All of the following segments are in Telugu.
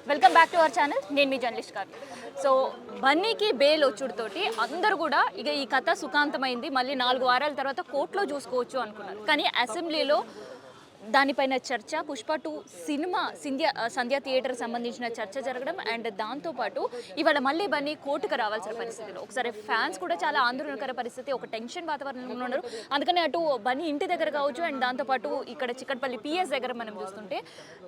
Welcome back to our channel. నేను మీ జర్నలిస్ట్ కాదు. సో బన్నీకి బెయిల్ వచ్చుడుతోటి అందరూ కూడా ఇక ఈ కథ సుఖాంతమైంది, మళ్ళీ 4 వారాల తర్వాత కోర్టులో చూసుకోవచ్చు అనుకున్నారు. కానీ అసెంబ్లీలో దానిపైన చర్చ, పుష్ప 2 సినిమా సంధ్య థియేటర్కి సంబంధించిన చర్చ జరగడం అండ్ దాంతోపాటు ఇవాళ మళ్ళీ బన్నీ కోర్టుకు రావాల్సిన పరిస్థితులు. ఒకసారి ఫ్యాన్స్ కూడా చాలా ఆందోళనకర పరిస్థితి, ఒక టెన్షన్ వాతావరణంలో ఉన్నారు. అందుకని అటు బన్నీ ఇంటి దగ్గర కావచ్చు అండ్ దాంతోపాటు ఇక్కడ చిక్కడపల్లి పిఎస్ దగ్గర మనం చూస్తుంటే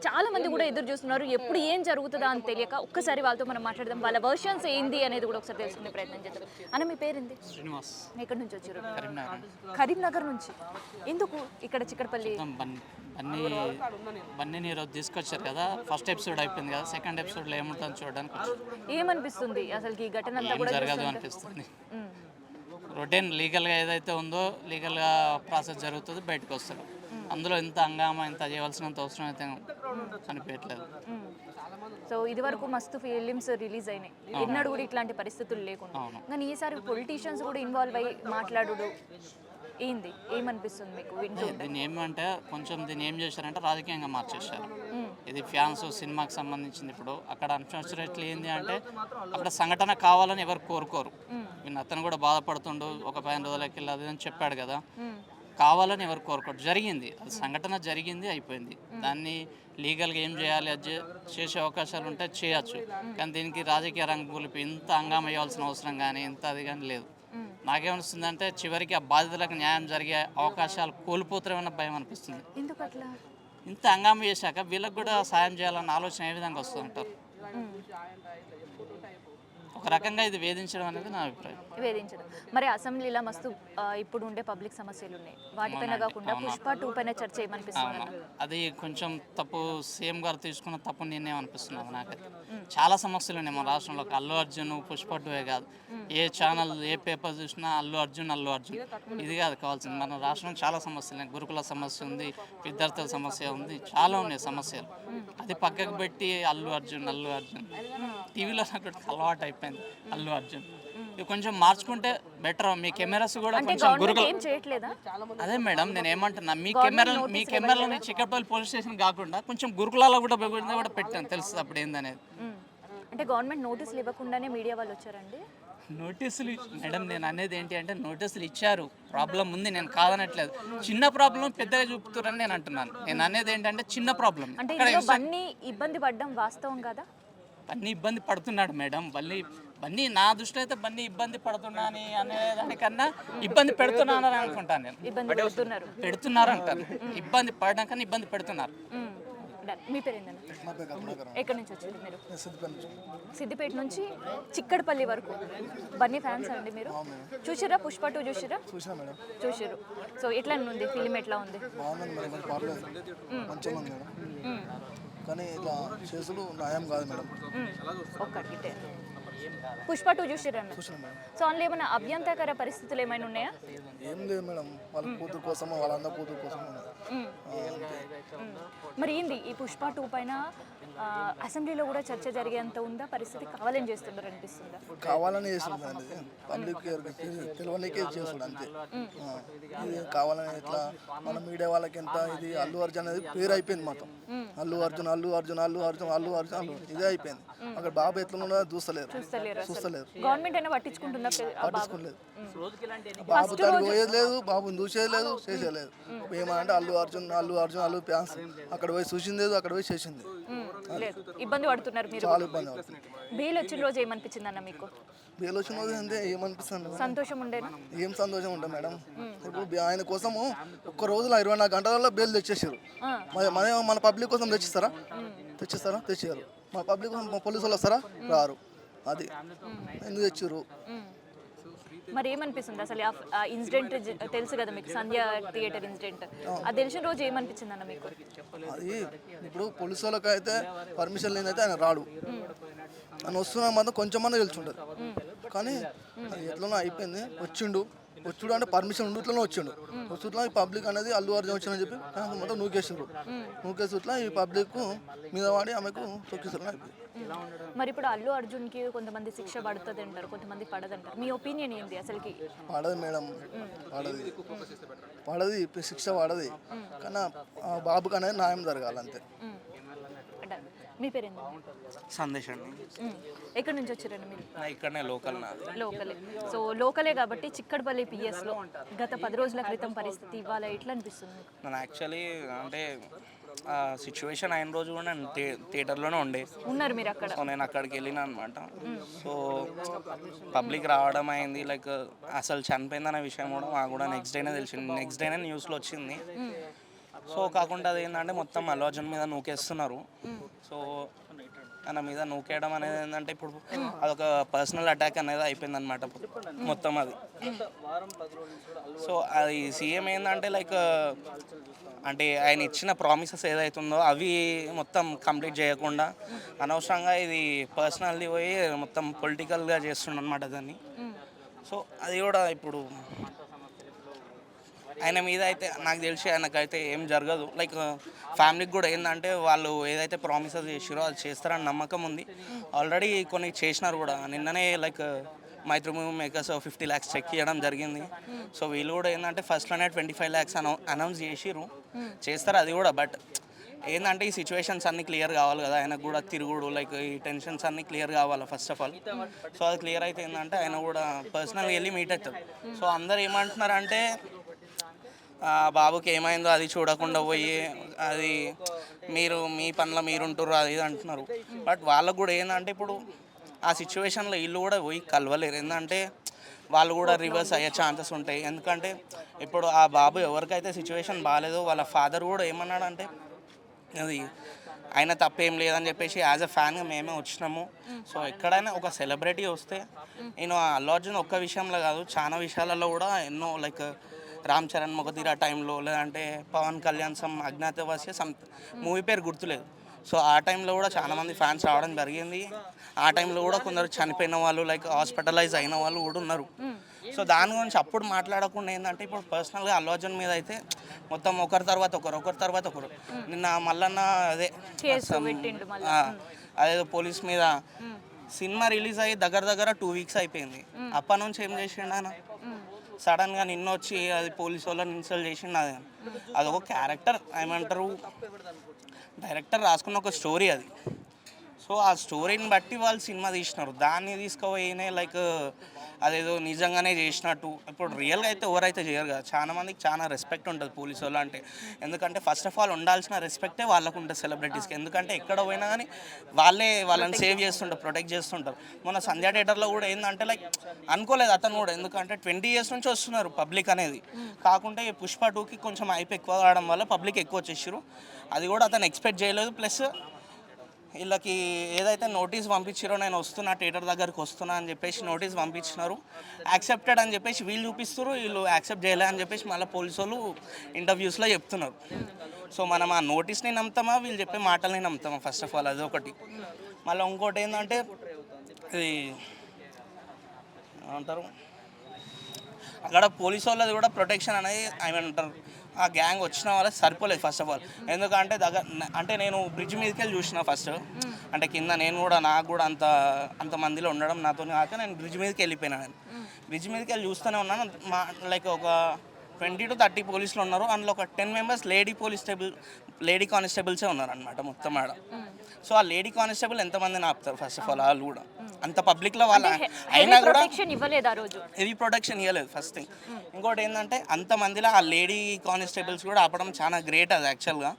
చాలా మంది కూడా ఎదురు చూస్తున్నారు, ఎప్పుడు ఏం జరుగుతుందా అని తెలియక. ఒక్కసారి వాళ్ళతో మనం మాట్లాడదాం, వాళ్ళ వర్షన్స్ ఏంది అనేది కూడా ఒకసారి తెలుసుకునే ప్రయత్నం చేద్దాం. అన్న, మీ పేరేంది? శ్రీనివాస్. ఎక్కడి నుంచి వచ్చారు? కరీంనగర్ నుంచి. ఎందుకు ఇక్కడ చిక్కడపల్లి? బన్నీని ఈరోజు తీసుకొచ్చారు కదా, ఫస్ట్ ఎపిసోడ్ అయిపోయింది కదా, సెకండ్ ఎపిసోడ్లో ఏముంటుందో చూడడానికి. ఏమనిపిస్తుంది అసలు ఈ ఘటన అంతా కూడా జరగదు అనిపిస్తుంది. రొటీన్ లీగల్గా ఏదైతే ఉందో లీగల్గా ప్రాసెస్ జరుగుతుంది, బయటకు వస్తారు. అందులో ఇంత హంగామా ఇంత చేయవలసినంత అవసరం అయితే అనిపించట్లేదు. సో ఇది వరకు మస్తు ఫిలిమ్స్ రిలీజ్ అయినాయి, ఎన్నడూ కూడా ఇట్లాంటి పరిస్థితులు లేకుండా. కానీ ఈసారి పొలిటీషియన్స్ కూడా ఇన్వాల్వ్ అయ్యి మాట్లాడు ఏంది, ఏమనిపిస్తుంది మీకు? దీన్ని ఏమంటే కొంచెం దీన్ని ఏం చేశారంటే రాజకీయంగా మార్చేశారు. ఇది ఫ్యాన్స్ సినిమాకి సంబంధించింది. ఇప్పుడు అక్కడ అన్ఫార్చునేట్లీ ఏంది అంటే అక్కడ సంఘటన కావాలని ఎవరు కోరుకోరు. అతను కూడా బాధపడుతుండు, ఒక 15 రోజులకి వెళ్ళి అది అని చెప్పాడు కదా, కావాలని ఎవరు కోరుకోరు. జరిగింది, అది సంఘటన జరిగింది, అయిపోయింది. దాన్ని లీగల్గా ఏం చేయాలి, అది చేసే అవకాశాలు ఉంటే చేయొచ్చు. కానీ దీనికి రాజకీయ రంగు పులిపి ఇంత హంగామా వేయాల్సిన అవసరం కానీ ఇంత అది కానీ లేదు. నాకేమనిపిస్తుందంటే చివరికి ఆ బాధితులకు న్యాయం జరిగే అవకాశాలు కోల్పోతారేమన్న భయం అనిపిస్తుంది. ఇంత హంగామా చేశాక వీళ్ళకి కూడా సాయం చేయాలన్న ఆలోచన ఏ విధంగా వస్తుందంటారు? ఒక రకంగా ఇది వేధించడం అనేది నా అభిప్రాయం. వేధించడం. మరి అసెంబ్లీలో మస్తు ఇప్పుడు ఉండే పబ్లిక్ సమస్యలు ఉన్నాయి, వాటిపైన కాకుండా పుష్ప 2 పైన చర్చ ఏమనిపిస్తుంది? అది కొంచెం తప్పు, సీఎం గారు తీసుకున్న తప్పు నిర్ణయం అనిపిస్తున్నాను నాకైతే. చాలా సమస్యలు ఉన్నాయి మన రాష్ట్రంలో. అల్లు అర్జున్, పుష్ప 2 కాదు, ఏ ఛానల్ ఏ పేపర్ చూసినా అల్లు అర్జున్. ఇది కాదు కావాల్సింది. మన రాష్ట్రంలో చాలా సమస్యలు ఉన్నాయి. గురుకుల సమస్య ఉంది, విద్యార్థుల సమస్య ఉంది, చాలా ఉన్నాయి సమస్యలు. అది పక్కకు పెట్టి అల్లు అర్జున్ టీవీలో నాకు అలవాటు అయిపోయింది అల్లు అర్జున్. ఇది కొంచెం మార్చుకుంటే బెటర్. మీ కెమెరాస్ కూడా కొంచెం గురుకుల. అదే మేడం నేను ఏమంటున్నా, మీ కెమెరాలని చిక్కడపల్లి పోలీస్ స్టేషన్ కాకుండా కొంచెం గురుకులాలో కూడా పెట్టాను, తెలుస్తుంది అప్పుడు ఏందనేది. అంటే గవర్నమెంట్ నోటీసులు ఇవ్వకుండానే మీడియా వాళ్ళు వచ్చారండి? నోటీసులు మేడం నేను అనేది ఏంటి అంటే నోటీసులు ఇచ్చారు, ప్రాబ్లం ఉంది, నేను కాదనట్లేదు. చిన్న ప్రాబ్లం పెద్దగా చూపుతారని నేను అంటున్నాను. నేను అనేది ఏంటంటే చిన్న ప్రాబ్లం. అంటే బన్నీ ఇబ్బంది పడ్డం వాస్తవం కదా? బన్నీ ఇబ్బంది పడుతున్నాడు మేడం. బన్నీ నా దృష్టిలో అయితే బన్నీ ఇబ్బంది పడుతున్నా అని అనేదానికన్నా ఇబ్బంది పెడుతున్నానని అనుకుంటాను నేను. పెడుతున్నారు అంటారు, ఇబ్బంది పడడం కన్నా ఇబ్బంది పెడుతున్నారు. మీ పేరు ఏంటండి? ఎక్కడి నుంచి వచ్చారు మీరు? సిద్దిపేట నుంచి చిక్కడపల్లి వరకు. బన్నీ ఫ్యాన్స్ అండి మీరు? చూసిరా పుష్ప 2 చూసిరా? చూసిరు. సో ఎట్లా ఉంది ఫిలిం, ఎట్లా ఉంది? కానీ ఇట్లా చేసులు న్యాయం కాదు మేడం. ఒక్కటి పుష్ప 2 చూసిరన్న. సో అందులో ఏమైనా అభ్యంతరకర పరిస్థితులు ఏమైనా ఉన్నాయా? ఏం లేదు మేడం, వాళ్ళ కూతురు కోసం, వాళ్ళ అన్న కూతురు కోసం. మరి ఏంది ఈ పుష్ప 2 పైన అసెంబ్లీలో కూడా చర్చ జరిగేంత ఉందా పరిస్థితి? కావాలని చేస్తున్నారు అనిపిస్తుందా? కావాలని చేస్తుందండి, పబ్లిక్ తెలియనికే చేస్తుంది అంతే. ఇది కావాలని ఇట్లా మన మీడియా వాళ్ళకి ఎంత ఇది అల్లు అర్జున్ అనేది పేరు అయిపోయింది మొత్తం. అల్లు అర్జున్ ఇదే అయిపోయింది. అక్కడ బాబు ఎట్లా చూస్తలేరు. గవర్నమెంట్ అయినా పట్టించుకుంటుందా? పట్టించుకోలేదు. బాబు తల్లి పోయేది లేదు, బాబుని చూసేది లేదు, చేసేయలేదు. ఏమంటే అల్లు అర్జున్ ఫ్యాన్స్ అక్కడ పోయి చూసింది లేదు, అక్కడ పోయి చేసింది. ఇబ్బంది పడుతున్నారు మీరు? చాలా ఇబ్బంది పడుతుంది. బెయిల్ వచ్చిన రోజు ఏమనిపించింది అన్న మీకు? బెయిల్ వచ్చిన రోజు అంటే ఏమనిపిస్తుంది? సంతోషం ఉండేనా? ఏం సంతోషం ఉంటుంది మేడం. ఇప్పుడు ఆయన కోసం ఒక్క రోజులో 24 గంటలలో బెయిల్ తెచ్చేసారు. మన పబ్లిక్ కోసం తెచ్చిస్తారా? తెచ్చారు. మన పబ్లిక్ కోసం పోలీసు వాళ్ళు వస్తారా? రారు. అది ఎందుకు తెచ్చారు? మరి ఏమనిపిస్తుంది అసలు ఆ ఇన్సిడెంట్? తెలుసు కదా మీకు, సంధ్య థియేటర్ ఇన్సిడెంట్. అది తెలిసిన రోజు ఏమనిపించింది అన్న మీకు? అది ఇప్పుడు పోలీసు వాళ్ళకి అయితే పర్మిషన్ లేనైతే ఆయన రాడు అని వస్తున్నా మాత్రం కొంచెం మంది తెలుసుంటుంది. కానీ ఎట్లనో అయిపోయింది. వచ్చుడు అంటే పర్మిషన్ ఉండుట్లోనే వచ్చుట్లా ఈ పబ్లిక్ అనేది అల్లు అర్జున్ వచ్చిందని చెప్పి మొత్తం నూకేసుట్లా ఈ పబ్లిక్ మీద వాడి ఆమెకు తొక్కిస్తారు. మరి ఇప్పుడు అల్లు అర్జున్కి కొంతమంది శిక్ష పడుతుంది అంటారు, కొంతమంది పడదంటారు. మీ ఒపీనియన్ ఏంటి? అసలుకి పడదు మేడం, పడది శిక్ష పడది. కానీ బాబుకి అనేది న్యాయం జరగాలి అంతే. మీ పేరేంది? సందేశ్ అండి. ఎక్కడి నుంచి వచ్చారండి మీరు? నా ఇక్కడనే లోకల్ నాది. లోకలే. సో లోకలే కాబట్టి చిక్కడపల్లి పిఎస్లో గత 10 రోజుల క్రితం పరిస్థితి ఇవాళ ఎట్లా అనిపిస్తుంది? నేను యాక్చువల్లీ అంటే సిచ్యువేషన్ అయిన రోజు కూడా నేను థియేటర్లోనే ఉండే. ఉన్నారు మీరు అక్కడ? సో నేను అక్కడికి వెళ్ళిన అనమాట. సో పబ్లిక్ రావడం అయింది, లైక్ అసలు చనిపోయిందనే విషయం కూడా మాకు కూడా నెక్స్ట్ డేనే తెలిసింది. నెక్స్ట్ డేనే న్యూస్లో వచ్చింది. సో కాకుండా అది ఏంటంటే మొత్తం అల్లు అర్జున్ మీద నూకేస్తున్నారు. సో ఆయన మీద నూకేయడం అనేది ఏంటంటే ఇప్పుడు అదొక పర్సనల్ అటాక్ అనేది అయిపోయింది అనమాట మొత్తం అది. సో అది సీఎం ఏంటంటే లైక్ అంటే ఆయన ఇచ్చిన ప్రామిసెస్ ఏదైతుందో అవి మొత్తం కంప్లీట్ చేయకుండా అనవసరంగా ఇది పర్సనల్లీ పోయి మొత్తం పొలిటికల్గా చేస్తుండ అనమాట దాన్ని. సో అది కూడా ఇప్పుడు ఆయన మీద అయితే నాకు తెలిసి ఆయనకైతే ఏం జరగదు. లైక్ ఫ్యామిలీకి కూడా ఏంటంటే వాళ్ళు ఏదైతే ప్రామిసెస్ చేసిరో అది చేస్తారని నమ్మకం ఉంది. ఆల్రెడీ కొన్ని చేసినారు కూడా. నిన్ననే లైక్ మైత్రి మూవీ మేకర్స్ 50 lakhs చెక్ చేయడం జరిగింది. సో వీళ్ళు కూడా ఏంటంటే ఫస్ట్లోనే 25 lakhs అనౌన్స్ చేసిరు, చేస్తారు అది కూడా. బట్ ఏంటంటే ఈ సిచ్యువేషన్స్ అన్నీ క్లియర్ కావాలి కదా, ఆయనకు కూడా తిరుగుడు లైక్ ఈ టెన్షన్స్ అన్నీ క్లియర్ కావాలి ఫస్ట్ ఆఫ్ ఆల్. సో అది క్లియర్ అయితే ఏంటంటే ఆయన కూడా పర్సనల్గా వెళ్ళి మీట్ అవుతారు. సో అందరు ఏమంటున్నారంటే బాబుకి ఏమైందో అది చూడకుండా పోయి అది మీరు మీ పనిలో మీరు ఉంటారు అది ఇది అంటున్నారు. బట్ వాళ్ళకు కూడా ఏంటంటే ఇప్పుడు ఆ సిచ్యువేషన్లో వీళ్ళు కూడా పోయి కలవలేరు. ఏంటంటే వాళ్ళు కూడా రివర్స్ అయ్యే ఛాన్సెస్ ఉంటాయి. ఎందుకంటే ఇప్పుడు ఆ బాబు ఎవరికైతే సిచ్యువేషన్ బాగాలేదో వాళ్ళ ఫాదర్ కూడా ఏమన్నాడంటే అది ఆయన తప్పేం లేదని చెప్పేసి యాజ్ అ ఫ్యాన్గా మేమే వచ్చినాము. సో ఎక్కడైనా ఒక సెలబ్రిటీ వస్తే నేను అల్లు అర్జున్ ఒక్క విషయంలో కాదు చాలా విషయాలలో కూడా ఎన్నో లైక్ రామ్ చరణ్ మొగతీరా టైంలో లేదంటే పవన్ కళ్యాణ్ అజ్ఞాతవాసి మూవీ పేరు గుర్తులేదు. సో ఆ టైంలో కూడా చాలామంది ఫ్యాన్స్ రావడం జరిగింది. ఆ టైంలో కూడా కొందరు చనిపోయిన వాళ్ళు లైక్ హాస్పిటలైజ్ అయిన వాళ్ళు కూడా ఉన్నారు. సో దాని గురించి అప్పుడు మాట్లాడకుండా ఏంటంటే ఇప్పుడు పర్సనల్గా అల్లు అర్జున్ మీద అయితే మొత్తం ఒకరి తర్వాత ఒకరు నిన్న మల్లన్న అదే అదేదో పోలీస్ మీద సినిమా రిలీజ్ అయ్యి దగ్గర 2 weeks అయిపోయింది. అప్పటి నుంచి ఏం చేసిండు ఆయన? సడన్గా నిన్న వచ్చి అది పోలీసు వాళ్ళని ఇన్సల్ట్ చేసిండు. అదొక క్యారెక్టర్ ఏమంటారు, డైరెక్టర్ రాసుకున్న ఒక స్టోరీ అది. సో ఆ స్టోరీని బట్టి వాళ్ళు సినిమా తీసినారు. దాన్ని తీసుకుపోయినే లైక్ అదేదో నిజంగానే చేసినట్టు. ఇప్పుడు రియల్గా అయితే ఎవరైతే చేయరు కదా. చాలా మందికి చాలా రెస్పెక్ట్ ఉంటుంది పోలీసు వాళ్ళు అంటే. ఎందుకంటే ఫస్ట్ ఆఫ్ ఆల్ ఉండాల్సిన రెస్పెక్టే వాళ్ళకు ఉంటుంది సెలబ్రిటీస్కి. ఎందుకంటే ఎక్కడ పోయినా కానీ వాళ్ళని సేవ్ చేస్తుంటారు, ప్రొటెక్ట్ చేస్తుంటారు. మొన్న సంధ్యా థియేటర్లో కూడా ఏంటంటే లైక్ అనుకోలేదు అతను కూడా. ఎందుకంటే 20 years నుంచి వస్తున్నారు పబ్లిక్ అనేది. కాకుంటే పుష్ప 2కి కొంచెం హైప్ ఎక్కువ కావడం వల్ల పబ్లిక్ ఎక్కువ వచ్చేసారు. అది కూడా అతను ఎక్స్పెక్ట్ చేయలేదు. ప్లస్ వీళ్ళకి ఏదైతే నోటీస్ పంపించారో నేను వస్తున్నా థియేటర్ దగ్గరికి వస్తున్నా అని చెప్పేసి నోటీస్ పంపించినారు. యాక్సెప్టెడ్ అని చెప్పేసి వీళ్ళు చూపిస్తారు, వీళ్ళు యాక్సెప్ట్ చేయలే అని చెప్పేసి మళ్ళీ పోలీసు వాళ్ళు ఇంటర్వ్యూస్లో చెప్తున్నారు. సో మనం ఆ నోటీస్ని నమ్ముతామా వీళ్ళు చెప్పే మాటల్ని నమ్ముతామా? ఫస్ట్ ఆఫ్ ఆల్ అదొకటి. మళ్ళీ ఇంకోటి ఏంటంటే ఇది ఏమంటారు, అక్కడ పోలీసు వాళ్ళది కూడా ప్రొటెక్షన్ అనేది ఏమంటారు ఆ గ్యాంగ్ వచ్చిన వాళ్ళకి సరిపోలేదు ఫస్ట్ ఆఫ్ ఆల్. ఎందుకంటే అంటే నేను బ్రిడ్జ్ మీదకి వెళ్ళి చూసిన ఫస్ట్. అంటే కింద నేను కూడా నాకు కూడా అంత మందిలో ఉండడం నాతో కాక నేను బ్రిడ్జ్ మీదకి వెళ్ళిపోయినాను. బ్రిడ్జ్ మీదకి వెళ్ళి చూస్తూనే ఉన్నాను. లైక్ ఒక 20 to 30 పోలీసులు ఉన్నారు. అందులో ఒక 10 members లేడీ కానిస్టేబుల్సే ఉన్నారు అనమాట మొత్తం ఆడ. సో ఆ లేడీ కానిస్టేబుల్ ఎంతమందిని ఆపుతారు ఫస్ట్ ఆఫ్ ఆల్? వాళ్ళు కూడా అంత పబ్లిక్లో వాళ్ళ అయినా కూడా హెవీ ప్రొటెక్షన్ ఇవ్వలేదు ఫస్ట్ థింగ్. ఇంకోటి ఏంటంటే అంతమందిలో ఆ లేడీ కానిస్టేబుల్స్ కూడా ఆపడం చాలా గ్రేట్ అది యాక్చువల్గా.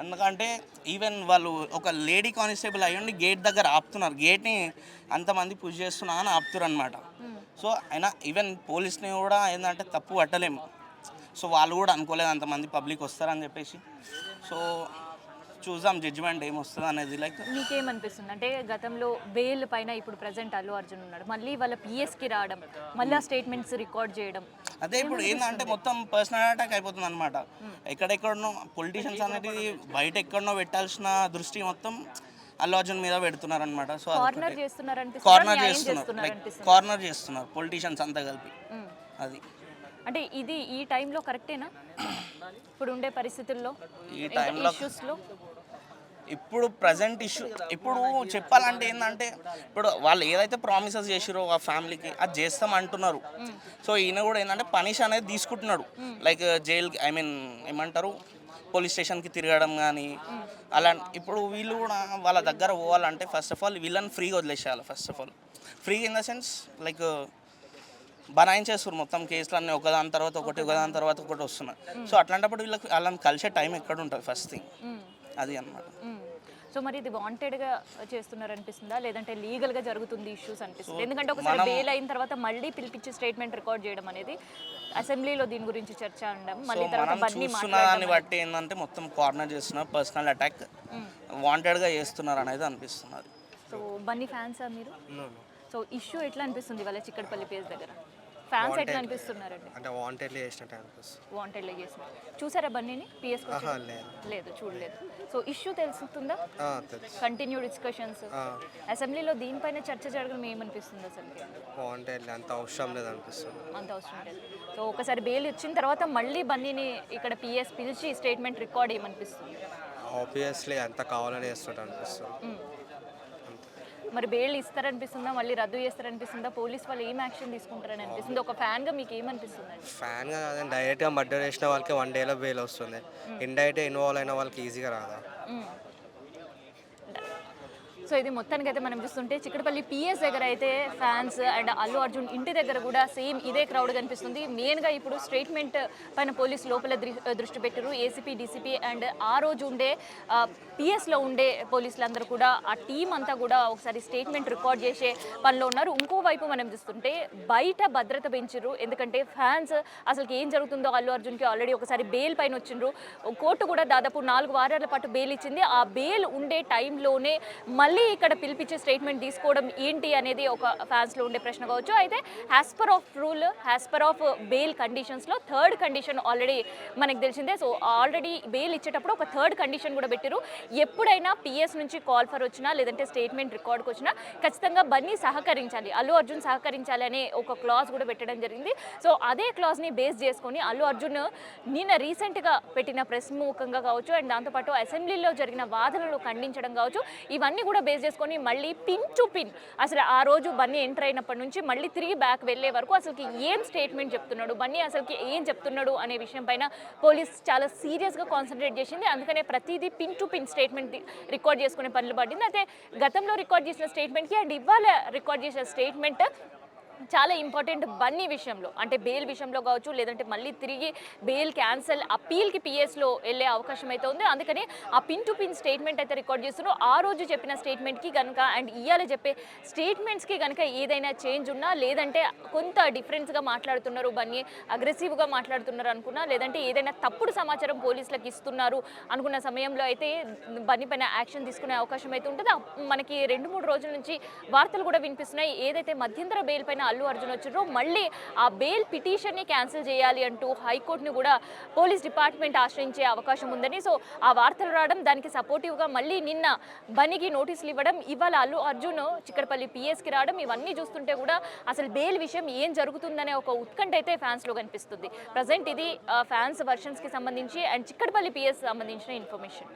ఎందుకంటే ఈవెన్ వాళ్ళు ఒక లేడీ కానిస్టేబుల్ అయ్యండి గేట్ దగ్గర ఆపుతున్నారు. గేట్ని అంతమంది పుష్ చేస్తున్నా అని ఆపుతున్నారు అనమాట. సో అయినా ఈవెన్ పోలీస్ని కూడా ఏంటంటే తప్పు పట్టలేము. సో వాళ్ళు కూడా అనుకోలేదు అంతమంది పబ్లిక్ వస్తారని చెప్పేసి. సో చూద్దాం జడ్జిమెంట్ ఏమొస్తుంది అనేది. లైక్ మీకేమనిపిస్తుంది అంటే గతంలో బెయిల్ పైన ఇప్పుడు ప్రజెంట్ అల్లు అర్జున్ ఉన్నాడు, మళ్ళీ వాళ్ళ పిఎస్కి రావడం, మళ్ళీ ఆ స్టేట్మెంట్స్ రికార్డ్ చేయడం, అదే ఇప్పుడు ఏంటంటే మొత్తం పర్సనల్ అటాక్ అయిపోతుంది అనమాట. ఎక్కడెక్కడనో పొలిటీషియన్స్ అనేది బయట ఎక్కడనో పెట్టాల్సిన దృష్టి మొత్తం అల్లు అర్జున్ మీద పెడుతున్నారు అనమాట. సో కార్నర్ చేస్తున్నారు పొలిటీషియన్స్ అంతా కలిపి. అది అంటే ఇది ఈ టైంలో కరెక్టేనా ఇప్పుడు ఉండే పరిస్థితుల్లో? ఈ టైంలో ఇప్పుడు ప్రజెంట్ ఇష్యూ ఇప్పుడు చెప్పాలంటే ఏంటంటే ఇప్పుడు వాళ్ళు ఏదైతే ప్రామిసెస్ చేసిరో ఆ ఫ్యామిలీకి అది చేస్తాం అంటున్నారు. సో ఈయన కూడా ఏంటంటే పనిష్ అనేది తీసుకుంటున్నాడు. లైక్ జైలు ఏమంటారు పోలీస్ స్టేషన్కి తిరగడం కానీ అలా. ఇప్పుడు వీళ్ళు కూడా వాళ్ళ దగ్గర పోవాలంటే ఫస్ట్ ఆఫ్ ఆల్ వీళ్ళని ఫ్రీగా వదిలేసేయాలి. First of all free in the sense like బనాయించేస్తారు మొత్తం కేసులన్నీ ఒకదాని తర్వాత ఒకటి వస్తున్నాయి. సో అట్లాంటప్పుడు వాళ్ళని కలిసే టైం ఎక్కడ ఉంటుంది ఫస్ట్ థింగ్ అది అన్నమాట. సో మరి ఇది వాంటెడ్గా చేస్తున్నారు అనిపిస్తుందా, లేదంటే లీగల్గా జరుగుతుంది ఇష్యూస్ అనిపిస్తుంది? ఎందుకంటే ఒకసారి బెయిల్ అయిన తర్వాత మళ్ళీ పిలిపించి స్టేట్మెంట్ రికార్డ్ చేయడం అనేది, అసెంబ్లీలో దీని గురించి చర్చ అనడం, మళ్ళీ తర్వాత బన్నీ చూస్తున్న దాన్ని బట్టి ఏంటంటే మొత్తం కార్నర్ చేస్తున్నారు, పర్సనల్ అటాక్ వాంటెడ్గా చేస్తున్నారు అనేది అనిపిస్తున్నది. సో బన్నీ ఫ్యాన్సా మీరు? సో ఇష్యూ ఎట్లా అనిపిస్తుంది వాళ్ళ చిక్కడపల్లి పేజ్ దగ్గర? ఫ్యాన్స్ ఎట్లా అనిపిస్తున్నారండి? అంటే వాంటెడ్లీ చేసినట్టు అనిపిస్తుంది. వాంటెడ్లీ చేసినారు. చూసారా బన్నీని పిఎస్? లేదు, చూడలేదు. సో ఇష్యూ తెలుస్తుందా? కంటిన్యూ డిస్కషన్స్ అసెంబ్లీలో దీనిపైన చర్చ జరగడం ఏమనిపిస్తుంది అసలు? వాంటెడ్లీ అంత అవసరం లేదు అనిపిస్తుంది. అంత అవసరం లేదు. సో ఒకసారి బెయిల్ ఇచ్చిన తర్వాత మళ్ళీ బన్నీని ఇక్కడ పిఎస్ పిలిచి స్టేట్మెంట్ రికార్డ్ ఏమనిపిస్తుంది? ఆబ్వియస్లీ అంత కావాలని చేస్తుంటే అనిపిస్తుంది. మరి బెయిల్ ఇస్తారనిపిస్తుందా, మళ్ళీ రద్దు చేస్తారనిపిస్తుందా, పోలీస్ వాళ్ళు ఏం యాక్షన్ తీసుకుంటారని అనిపిస్తుంది? ఒక ఫ్యాన్గా మీకు ఏమనిపిస్తుంది? ఫ్యాన్గా కాదండి, డైరెక్ట్గా మర్డర్ చేసిన వాళ్ళకి 1 డేలో బెయిల్ వస్తుంది. ఇండైరెక్ట్గా ఇన్వాల్వ్ అయిన వాళ్ళకి ఈజీగా రాదా? సో ఇది మొత్తానికి అయితే మనం చూస్తుంటే చిక్కడపల్లి పిఎస్ దగ్గర అయితే ఫ్యాన్స్ అండ్ అల్లు అర్జున్ ఇంటి దగ్గర కూడా సేమ్ ఇదే క్రౌడ్ కనిపిస్తుంది. మెయిన్గా ఇప్పుడు స్టేట్మెంట్ పైన పోలీసు లోపల దృష్టి పెట్టారు. ఏసీపీ, డీసీపీ అండ్ ఆ రోజు ఉండే పిఎస్లో ఉండే పోలీసులందరూ కూడా ఆ టీం అంతా కూడా ఒకసారి స్టేట్మెంట్ రికార్డ్ చేసే పనిలో ఉన్నారు. ఇంకోవైపు మనం చూస్తుంటే బయట భద్రత పెంచారు. ఎందుకంటే ఫ్యాన్స్ అసలు ఏం జరుగుతుందో అల్లు అర్జున్కి ఆల్రెడీ ఒకసారి బెయిల్ పైన వచ్చిండ్రు. కోర్టు కూడా దాదాపు 4 వారాల పాటు బెయిల్ ఇచ్చింది. ఆ బెయిల్ ఉండే టైంలోనే మళ్ళీ ఇక్కడ పిలిపించే స్టేట్మెంట్ తీసుకోవడం ఏంటి అనేది ఒక ఫ్యాన్స్లో ఉండే ప్రశ్న కావచ్చు. అయితే as per of rule, as per of bail కండిషన్స్లో 3rd కండిషన్ ఆల్రెడీ మనకు తెలిసిందే. సో ఆల్రెడీ బెయిల్ ఇచ్చేటప్పుడు ఒక 3rd కండిషన్ కూడా పెట్టారు. ఎప్పుడైనా పిఎస్ నుంచి కాల్ ఫర్ వచ్చినా లేదంటే స్టేట్మెంట్ రికార్డ్కి వచ్చినా ఖచ్చితంగా బన్నీ సహకరించాలి, అల్లు అర్జున్ సహకరించాలి అనే ఒక క్లాజ్ కూడా పెట్టడం జరిగింది. సో అదే క్లాజ్ని బేస్ చేసుకొని అల్లు అర్జున్ నిన్న రీసెంట్గా పెట్టిన ప్రెస్ ముఖంగా కావచ్చు అండ్ దాంతోపాటు అసెంబ్లీలో జరిగిన వాదనలు ఖండించడం కావచ్చు, ఇవన్నీ కూడా బేస్ చేసుకొని మళ్ళీ పిన్ టు పిన్ అసలు ఆ రోజు బన్నీ ఎంటర్ అయినప్పటి నుంచి మళ్ళీ తిరిగి బ్యాక్ వెళ్ళే వరకు అసలుకి ఏం స్టేట్మెంట్ చెప్తున్నాడు, బన్నీ అసలుకి ఏం చెప్తున్నాడు అనే విషయం పైన పోలీస్ చాలా సీరియస్గా కాన్సన్ట్రేట్ చేసింది. అందుకనే ప్రతిదీ pin to pin statement record చేసుకునే పనులు పడింది. అయితే గతంలో రికార్డ్ చేసిన స్టేట్మెంట్కి అండ్ ఇవాళ రికార్డ్ చేసిన స్టేట్మెంట్ చాలా ఇంపార్టెంట్ బన్నీ విషయంలో, అంటే బెయిల్ విషయంలో కావచ్చు లేదంటే మళ్ళీ తిరిగి బెయిల్ క్యాన్సల్ అప్పీల్కి పిఎస్లో వెళ్ళే అవకాశం అయితే ఉంది. అందుకని ఆ పిన్ టు పిన్ స్టేట్మెంట్ అయితే రికార్డ్ చేస్తున్నారు. ఆ రోజు చెప్పిన స్టేట్మెంట్కి కనుక అండ్ ఇవాళ చెప్పే స్టేట్మెంట్స్కి కనుక ఏదైనా చేంజ్ ఉన్నా లేదంటే కొంత డిఫరెన్స్గా మాట్లాడుతున్నారు, బన్నీ అగ్రెసివ్గా మాట్లాడుతున్నారు అనుకున్నా లేదంటే ఏదైనా తప్పుడు సమాచారం పోలీసులకు ఇస్తున్నారు అనుకున్న సమయంలో అయితే బన్నీ పైన యాక్షన్ తీసుకునే అవకాశం అయితే ఉంటుంది. మనకి 2-3 రోజుల నుంచి వార్తలు కూడా వినిపిస్తున్నాయి. ఏదైతే మధ్యంతర బెయిల్ పైన అల్లు అర్జున్ వచ్చారో మళ్ళీ ఆ బెయిల్ పిటిషన్ని క్యాన్సిల్ చేయాలి అంటూ హైకోర్టుని కూడా పోలీస్ డిపార్ట్మెంట్ ఆశ్రయించే అవకాశం ఉందని సో ఆ వార్తలు రావడం, దానికి సపోర్టివ్గా మళ్ళీ నిన్న బన్నీకి నోటీసులు ఇవ్వడం, ఇవాళ అల్లు అర్జున్ చిక్కడపల్లి పిఎస్కి రావడం, ఇవన్నీ చూస్తుంటే కూడా అసలు బెయిల్ విషయం ఏం జరుగుతుందనే ఒక ఉత్కంఠ అయితే ఫ్యాన్స్లో కనిపిస్తుంది. ప్రజెంట్ ఇది ఫ్యాన్స్ వర్షన్స్కి సంబంధించి అండ్ చిక్కడపల్లి పిఎస్ సంబంధించిన ఇన్ఫర్మేషన్.